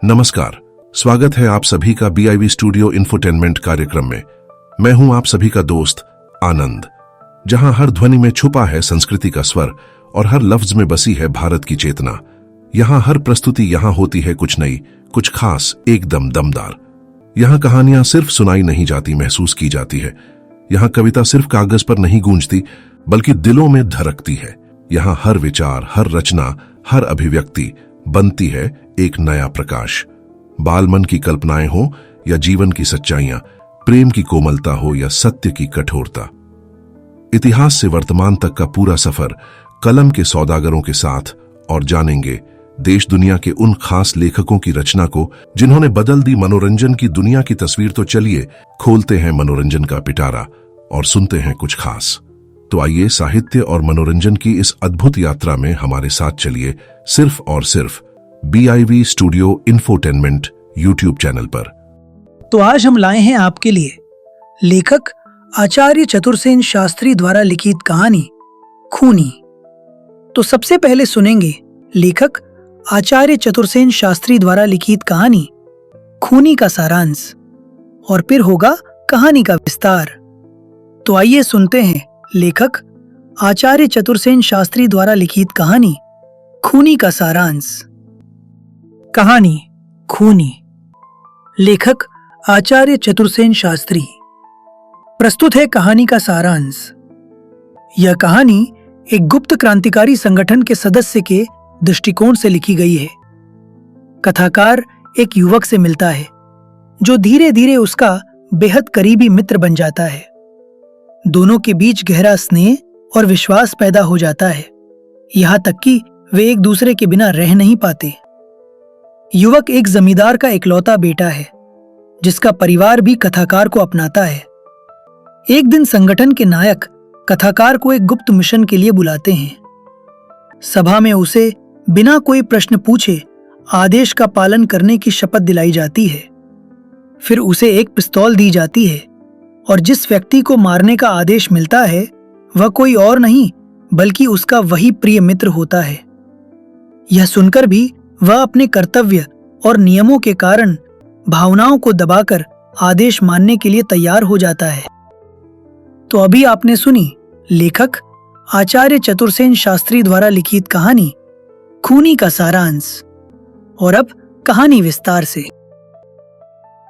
नमस्कार, स्वागत है आप सभी का BIV स्टूडियो इंफोटेनमेंट कार्यक्रम में। मैं हूं आप सभी का दोस्त आनंद, जहां हर ध्वनि में छुपा है संस्कृति का स्वर और हर लफ्ज में बसी है भारत की चेतना। यहां हर प्रस्तुति यहां होती है कुछ नई, कुछ खास, एकदम दमदार। यहां कहानियां सिर्फ सुनाई नहीं जाती, महसूस की जाती है। यहां कविता सिर्फ कागज पर नहीं गूंजती, बल्कि दिलों में धड़कती है। यहां हर विचार, हर रचना, हर अभिव्यक्ति बनती है एक नया प्रकाश। बाल मन की कल्पनाएं हो या जीवन की सच्चाइयां, प्रेम की कोमलता हो या सत्य की कठोरता, इतिहास से वर्तमान तक का पूरा सफर कलम के सौदागरों के साथ। और जानेंगे देश दुनिया के उन खास लेखकों की रचना को जिन्होंने बदल दी मनोरंजन की दुनिया की तस्वीर। तो चलिए खोलते हैं मनोरंजन का पिटारा और सुनते हैं कुछ खास। तो आइए साहित्य और मनोरंजन की इस अद्भुत यात्रा में हमारे साथ चलिए, सिर्फ और सिर्फ BIV studio infotainment YouTube channel पर। तो आज हम लाए हैं आपके लिए लेखक आचार्य चतुरसेन शास्त्री द्वारा लिखित कहानी खूनी। तो सबसे पहले सुनेंगे लेखक आचार्य चतुरसेन शास्त्री द्वारा लिखित कहानी खूनी का सारांश, और फिर होगा कहानी का विस्तार। तो आइए सुनते हैं लेखक आचार्य चतुरसेन शास्त्री द्वारा लिखित कहानी खूनी का सारांश। कहानी खूनी, लेखक आचार्य चतुरसेन शास्त्री। प्रस्तुत है कहानी का सारांश। यह कहानी एक गुप्त क्रांतिकारी संगठन के सदस्य के दृष्टिकोण से लिखी गई है। कथाकार एक युवक से मिलता है जो धीरे धीरे उसका बेहद करीबी मित्र बन जाता है। दोनों के बीच गहरा स्नेह और विश्वास पैदा हो जाता है, यहां तक कि वे एक दूसरे के बिना रह नहीं पाते। युवक एक जमींदार का इकलौता बेटा है, जिसका परिवार भी कथाकार को अपनाता है। एक दिन संगठन के नायक कथाकार को एक गुप्त मिशन के लिए बुलाते हैं। सभा में उसे बिना कोई प्रश्न पूछे आदेश का पालन करने की शपथ दिलाई जाती है। फिर उसे एक पिस्तौल दी जाती है और जिस व्यक्ति को मारने का आदेश मिलता है वह कोई और नहीं बल्कि उसका वही प्रिय मित्र होता है। यह सुनकर भी वह अपने कर्तव्य और नियमों के कारण भावनाओं को दबाकर आदेश मानने के लिए तैयार हो जाता है। तो अभी आपने सुनी लेखक आचार्य चतुरसेन शास्त्री द्वारा लिखित कहानी खूनी का सारांश, और अब कहानी विस्तार से।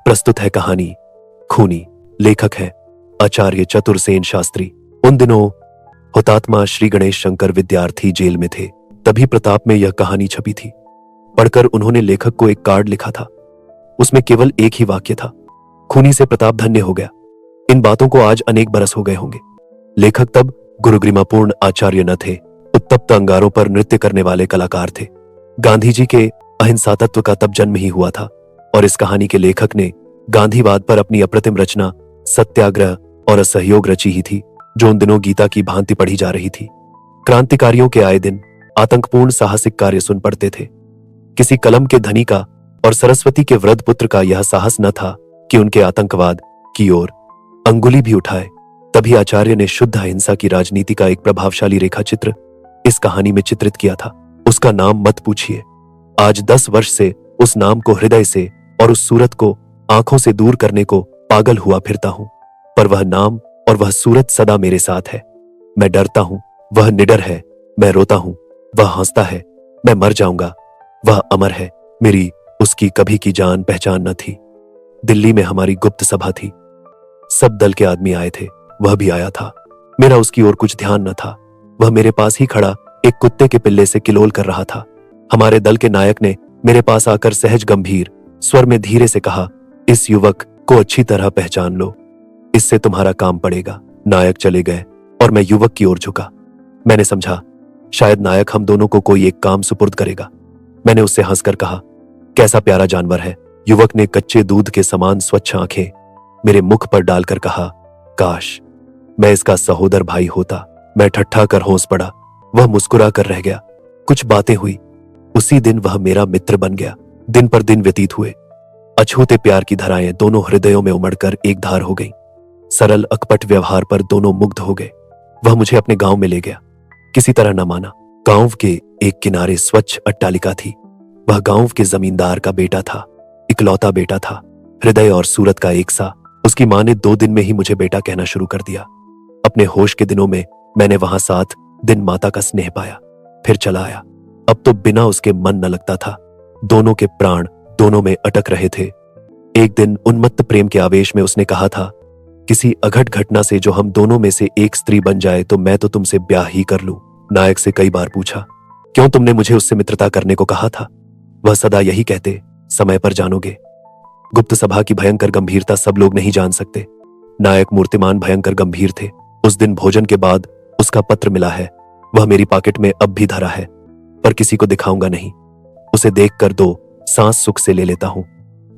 प्रस्तुत है कहानी खूनी। लेखक है आचार्य चतुरसेन शास्त्री। उन दिनों हुतात्मा श्री गणेश शंकर विद्यार्थी जेल में थे, तभी प्रताप में यह कहानी छपी थी। पढ़कर उन्होंने लेखक को एक कार्ड लिखा था। उसमें केवल एक ही वाक्य था, खूनी से प्रताप धन्य हो गया। इन बातों को आज अनेक बरस हो गए होंगे। लेखक तब गुरुगरिमापूर्ण आचार्य न थे, उत्तप्त अंगारों पर नृत्य करने वाले कलाकार थे। गांधी जी के अहिंसा तत्व का तब जन्म ही हुआ था, और इस कहानी के लेखक ने गांधीवाद पर अपनी अप्रतिम रचना सत्याग्रह और असहयोग रची ही थी, जो उन दिनों गीता की भांति पढ़ी जा रही थी। क्रांतिकारियों के आए दिन आतंकपूर्ण साहसिक कार्य सुन पड़ते थे। किसी कलम के धनी का और सरस्वती के वृद्ध पुत्र का यह साहस न था कि उनके आतंकवाद की ओर अंगुली भी उठाए। तभी आचार्य ने शुद्ध अहिंसा की राजनीति का एक प्रभावशाली रेखा चित्र इस कहानी में चित्रित किया था। उसका नाम मत पूछिए। आज 10 वर्ष से उस नाम को हृदय से और उस सूरत को आंखों से दूर करने को पागल हुआ फिरता हूं, पर वह नाम और वह सूरत सदा मेरे साथ है। मैं डरता हूं, वह निडर है। मैं रोता हूं, वह हंसता है। मैं मर जाऊंगा, वह अमर है। मेरी उसकी कभी की जान पहचान न थी। दिल्ली में हमारी गुप्त सभा थी। सब दल के आदमी आए थे, वह भी आया था। मेरा उसकी ओर कुछ ध्यान न था। वह मेरे पास ही खड़ा एक कुत्ते के पिल्ले से किलोल कर रहा था। हमारे दल के नायक ने मेरे पास आकर सहज गंभीर स्वर में धीरे से कहा, इस युवक को अच्छी तरह पहचान लो, इससे तुम्हारा काम पड़ेगा। नायक चले गए और मैं युवक की ओर झुका। मैंने समझा शायद नायक हम दोनों को कोई एक काम सुपुर्द करेगा। मैंने उससे हंसकर कहा, कैसा प्यारा जानवर है। युवक ने कच्चे दूध के समान स्वच्छ आंखें मेरे मुख पर डालकर कहा, काश मैं इसका सहोदर भाई होता। मैं ठट्ठा कर हंस पड़ा। वह मुस्कुरा कर रह गया। कुछ बातें हुई। उसी दिन वह मेरा मित्र बन गया। दिन पर दिन व्यतीत हुए। अछूते प्यार की धाराएं दोनों हृदयों में उमड़कर एक धार हो गईं। सरल अकपट व्यवहार पर दोनों मुग्ध हो गए। वह मुझे अपने गांव में ले गया। किसी तरह न माना। गांव के एक किनारे स्वच्छ अट्टालिका थी। वह गांव के जमींदार का बेटा था, इकलौता बेटा था, हृदय और सूरत का एक सा। उसकी मां ने 2 दिन में ही मुझे बेटा कहना शुरू कर दिया। अपने होश के दिनों में मैंने वहां 7 दिन माता का स्नेह पाया, फिर चला आया। अब तो बिना उसके मन न लगता था। दोनों के प्राण दोनों में अटक रहे थे। एक दिन उन्मत्त प्रेम के आवेश में उसने कहा था, किसी अघट घटना से जो हम दोनों में से एक स्त्री बन जाए तो मैं तो तुमसे ब्याह ही कर लूं। नायक से कई बार पूछा, क्यों तुमने मुझे उससे मित्रता करने को कहा था? वह सदा यही कहते, समय पर जानोगे। गुप्त सभा की भयंकर गंभीरता सब लोग नहीं जान सकते। नायक मूर्तिमान भयंकर गंभीर थे। उस दिन भोजन के बाद उसका पत्र मिला है। वह मेरी पॉकेट में अब भी धरा है, पर किसी को दिखाऊंगा नहीं। उसे देखकर 2 सांस सुख से ले लेता हूं।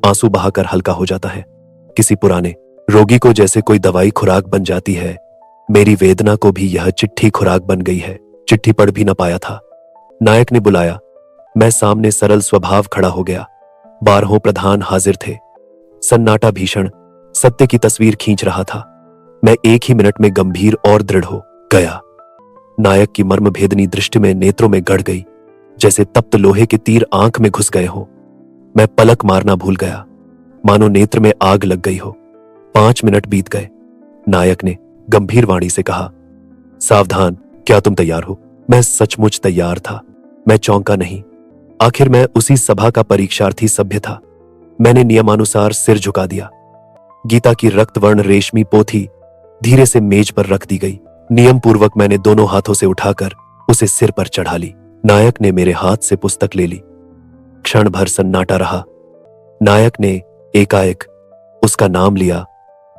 आंसू बहाकर हल्का हो जाता है। किसी पुराने रोगी को जैसे कोई दवाई खुराक बन जाती है, मेरी वेदना को भी यह चिट्ठी खुराक बन गई है। चिट्ठी पढ़ भी न पाया था। नायक ने बुलाया। मैं सामने सरल स्वभाव खड़ा हो गया। 12 प्रधान हाजिर थे। सन्नाटा भीषण सत्य की तस्वीर खींच रहा था। मैं एक ही मिनट में गंभीर और दृढ़ हो गया। नायक की मर्म भेदनी दृष्टि में नेत्रों में गड़ गई, जैसे तप्त लोहे के तीर आंख में घुस गए हो। मैं पलक मारना भूल गया, मानो नेत्र में आग लग गई हो। 5 मिनट बीत गए। नायक ने गंभीर वाणी से कहा, सावधान, क्या तुम तैयार हो? मैं सचमुच तैयार था। मैं चौंका नहीं। आखिर मैं उसी सभा का परीक्षार्थी सभ्य था। मैंने नियमानुसार सिर झुका दिया। गीता की रक्तवर्ण रेशमी पोथी धीरे से मेज पर रख दी गई। नियम पूर्वक मैंने दोनों हाथों से उठाकर उसे सिर पर चढ़ा ली। नायक ने मेरे हाथ से पुस्तक ले ली। क्षण भर सन्नाटा रहा। नायक ने एकाएक उसका नाम लिया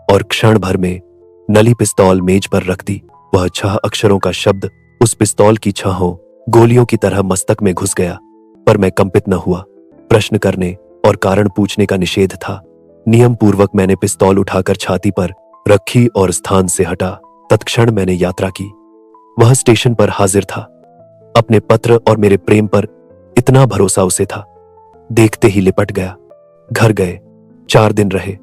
और क्षण भर में नली पिस्तौल मेज पर रख दी। वह 6 अक्षरों का शब्द उस पिस्तौल की 6 गोलियों की तरह मस्तक में घुस गया, पर मैं कंपित न हुआ। प्रश्न करने और कारण पूछने का निषेध था। नियम पूर्वक मैंने पिस्तौल उठाकर छाती पर रखी और स्थान से हटा। तत्क्षण मैंने यात्रा की। वह स्टेशन पर हाजिर था। अपने पत्र और मेरे प्रेम पर इतना भरोसा उसे था। देखते ही लिपट गया। घर गए। 4 दिन रहे।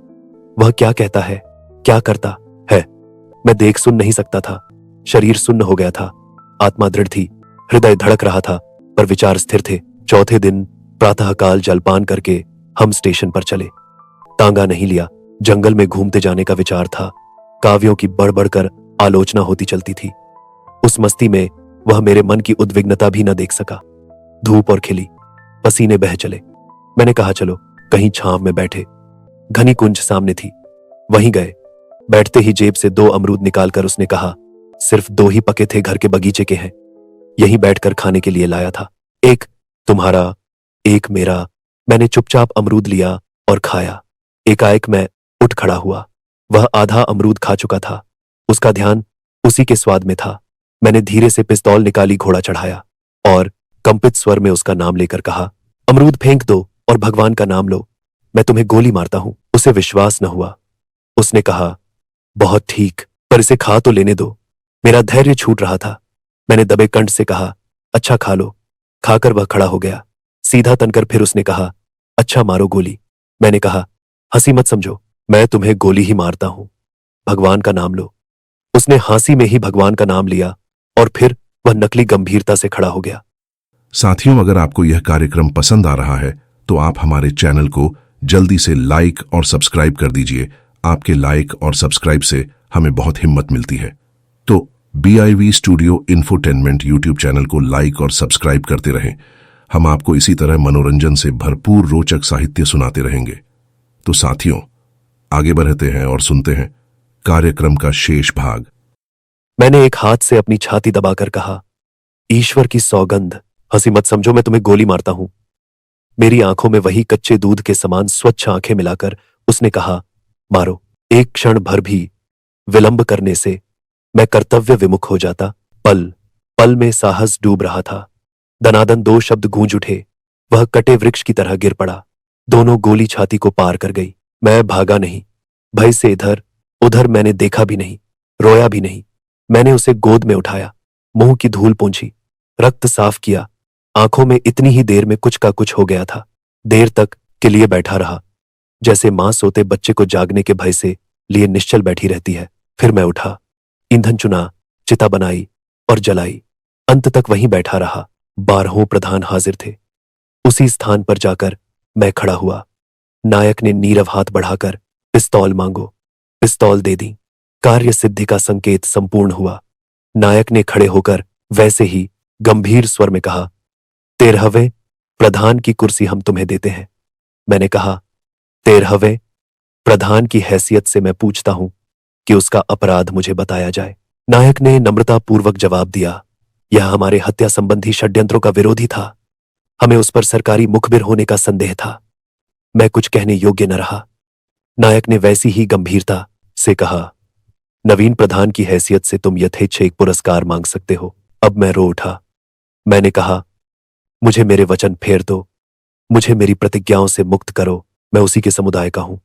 वह क्या कहता है, क्या करता है, मैं देख सुन नहीं सकता था। शरीर सुन्न हो गया था। आत्मा दृढ़ थी। हृदय धड़क रहा था, पर विचार स्थिर थे। चौथे दिन प्रातःकाल जलपान करके हम स्टेशन पर चले। तांगा नहीं लिया। जंगल में घूमते जाने का विचार था। काव्यों की बढ़ बढ़कर आलोचना होती चलती थी। उस मस्ती में वह मेरे मन की उद्विग्नता भी न देख सका। धूप और खिली, पसीने बह चले। मैंने कहा, चलो कहीं छांव में बैठे। घनी कुंज सामने थी। वहीं गए। बैठते ही जेब से 2 अमरूद निकालकर उसने कहा, सिर्फ 2 ही पके थे, घर के बगीचे के हैं, यहीं बैठकर खाने के लिए लाया था। एक तुम्हारा, एक मेरा। मैंने चुपचाप अमरूद लिया और खाया। एकाएक मैं उठ खड़ा हुआ। वह आधा अमरूद खा चुका था। उसका ध्यान उसी के स्वाद में था। मैंने धीरे से पिस्तौल निकाली, घोड़ा चढ़ाया और कंपित स्वर में उसका नाम लेकर कहा, अमरूद फेंक दो और भगवान का नाम लो, मैं तुम्हें गोली मारता हूं। उसे विश्वास न हुआ। उसने कहा, बहुत ठीक, पर इसे खा तो लेने दो। मेरा धैर्य छूट रहा था। मैंने दबे कंठ से कहा, अच्छा खा लो। खाकर वह खड़ा हो गया। सीधा तनकर फिर उसने कहा, अच्छा मारो गोली। मैंने कहा, हंसी मत समझो, मैं तुम्हें गोली ही मारता हूं, भगवान का नाम लो। उसने हंसी में ही भगवान का नाम लिया और फिर वह नकली गंभीरता से खड़ा हो गया। साथियों, अगर आपको यह कार्यक्रम पसंद आ रहा है तो आप हमारे चैनल को जल्दी से लाइक और सब्सक्राइब कर दीजिए। आपके लाइक और सब्सक्राइब से हमें बहुत हिम्मत मिलती है। तो BIV studio infotainment YouTube channel को लाइक और सब्सक्राइब करते रहें। हम आपको इसी तरह मनोरंजन से भरपूर रोचक साहित्य सुनाते रहेंगे। तो साथियों, आगे बढ़ते हैं और सुनते हैं कार्यक्रम का शेष भाग। मैंने एक हाथ से अपनी छाती दबाकर कहा, ईश्वर की सौगंध, हंसी मत समझो, मैं तुम्हें गोली मारता हूं। मेरी आंखों में वही कच्चे दूध के समान स्वच्छ आंखें मिलाकर उसने कहा, मारो। एक क्षण भर भी विलंब करने से मैं कर्तव्य विमुख हो जाता। पल पल में साहस डूब रहा था। दनादन 2 शब्द गूंज उठे। वह कटे वृक्ष की तरह गिर पड़ा। दोनों गोली छाती को पार कर गई। मैं भागा नहीं। भय से इधर उधर मैंने देखा भी नहीं, रोया भी नहीं। मैंने उसे गोद में उठाया, मुंह की धूल पोंछी, रक्त साफ किया। आंखों में इतनी ही देर में कुछ का कुछ हो गया था। देर तक के लिए बैठा रहा, जैसे मां सोते बच्चे को जागने के भय से लिए निश्चल बैठी रहती है। फिर मैं उठा, ईंधन चुना, चिता बनाई और जलाई। अंत तक वहीं बैठा रहा। 12 प्रधान हाजिर थे। उसी स्थान पर जाकर मैं खड़ा हुआ। नायक ने नीरव हाथ बढ़ाकर पिस्तौल मांगो। पिस्तौल दे दी। कार्य सिद्धि का संकेत संपूर्ण हुआ। नायक ने खड़े होकर वैसे ही गंभीर स्वर में कहा, 13वें प्रधान की कुर्सी हम तुम्हें देते हैं। मैंने कहा, 13वें प्रधान की हैसियत से मैं पूछता हूं कि उसका अपराध मुझे बताया जाए। नायक ने नम्रतापूर्वक जवाब दिया, यह हमारे हत्या संबंधी षड्यंत्रों का विरोधी था। हमें उस पर सरकारी मुखबिर होने का संदेह था। मैं कुछ कहने योग्य न रहा। नायक ने वैसी ही गंभीरता से कहा, नवीन प्रधान की हैसियत से तुम यथेच्छ एक पुरस्कार मांग सकते हो। अब मैं रो उठा। मैंने कहा, मुझे मेरे वचन फेर दो, मुझे मेरी प्रतिज्ञाओं से मुक्त करो। मैं उसी के समुदाय का हूं।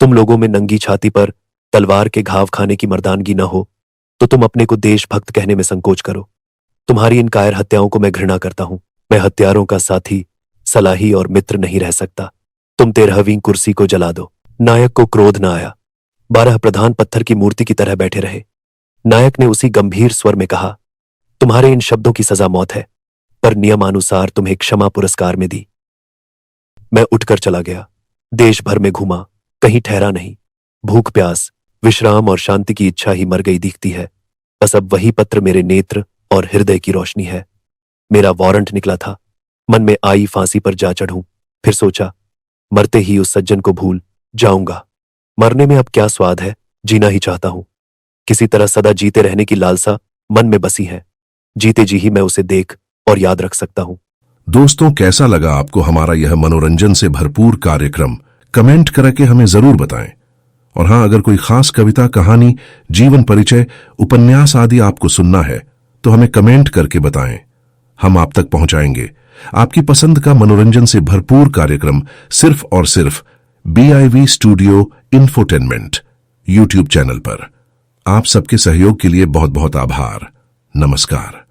तुम लोगों में नंगी छाती पर तलवार के घाव खाने की मर्दानगी न हो तो तुम अपने को देशभक्त कहने में संकोच करो। तुम्हारी इन कायर हत्याओं को मैं घृणा करता हूं। मैं हत्यारों का साथी, सलाही और मित्र नहीं रह सकता। तुम 13वीं कुर्सी को जला दो। नायक को क्रोध न आया। 12 प्रधान पत्थर की मूर्ति की तरह बैठे रहे। नायक ने उसी गंभीर स्वर में कहा, तुम्हारे इन शब्दों की सजा मौत है, पर नियमानुसार तुम्हें क्षमा पुरस्कार में दी। मैं उठकर चला गया। देश भर में घूमा, कहीं ठहरा नहीं। भूख प्यास, विश्राम और शांति की इच्छा ही मर गई दिखती है। बस अब वही पत्र मेरे नेत्र और हृदय की रोशनी है। मेरा वारंट निकला था। मन में आई फांसी पर जा चढ़ूं। फिर सोचा, मरते ही उस सज्जन को भूल जाऊंगा। मरने में अब क्या स्वाद है, जीना ही चाहता हूं। किसी तरह सदा जीते रहने की लालसा मन में बसी है। जीते जी ही मैं उसे देख और याद रख सकता हूं। दोस्तों, कैसा लगा आपको हमारा यह मनोरंजन से भरपूर कार्यक्रम? कमेंट करके हमें जरूर बताएं। और हां, अगर कोई खास कविता, कहानी, जीवन परिचय, उपन्यास आदि आपको सुनना है तो हमें कमेंट करके बताएं। हम आप तक पहुंचाएंगे आपकी पसंद का मनोरंजन से भरपूर कार्यक्रम, सिर्फ और सिर्फ BIV studio infotainment YouTube channel पर। आप सबके सहयोग के लिए बहुत बहुत आभार। नमस्कार।